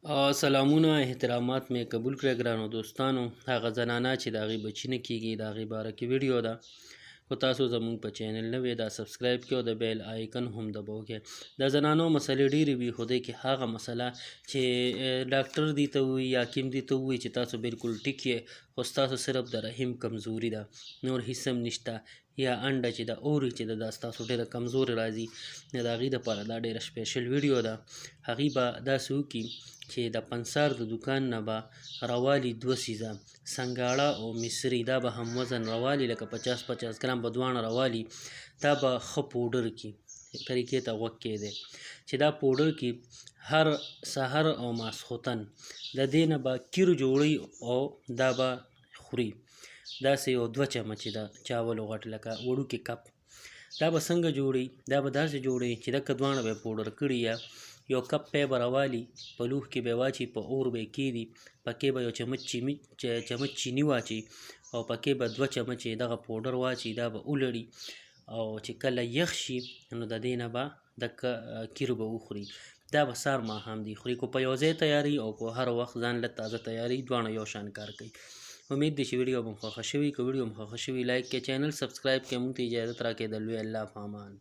سلامونه احترامات مې قبول کړئ ګرانو دوستانو. هغه زنانه چې د هغې بچي نه کېږي د هغې باره کې ویډیو ده. خو تاسو زموږ په چینل نوی دا سبسکرایب کړئ او د بیل آیکن هم دبوکئ. د زنانو مسلې ډېرې وي خو دې کې هغه مسله چې ډاکټر دې ته ووایي یا حکیم دې ته ووایي چې تاسو بالکل ټیک یې خو ستاسو صرف د رحم کمزوري ده، نور هیڅ هم نشته، یا انډه چې د اوري چې دا ستاسو ډېره کمزوري راځي، د هغې دپاره دا ډېره سپیشل ویډیو ده. هغې به داسې وکړي چې د پنسار د دوکان نه به راوالي 2 څیزه سنګاړه او مصري، دا به هم وزن راوالي لکه 50 ګرام به دواړه راوالي. دا به ښه پوډر کړي، طریقې ته غوږ کېږدئ چې دا پوډر کړي هر سحر او ماسخوتن د دې نه به کیر جوړوي او دا به خوري. داسې یو 2 چمچې د چاولو غټ لکه وړوکی کپ. دا به څنګه جوړوي؟ دا به داسې جوړوي چې دکه دواړه به پوډر کړي یا یو کپ پی به راوالي، په لوښ کې به یې واچي، په اور به یې کېږدي، پکې به یو چمچ چیني واچي او پکې به 2 چمچې دغه پوډر واچي. دا به ولړي او چې کله یخ شي نو د دې نه به دکه کیر به وخوري. دا به سهار ماښام دی خوري، کو په یو ځای تیاري او کو هر وخت ځان له تازه تیاري، دواړه یو شان کار کوي. امید دی چې ویډیو به مو خوښه شوي. که ویډیو مو خوښه شوي لایک کړئ، چینل سبسکرایب کړئ. موږ ته اجازت راکړئ. د لوی الله په امان.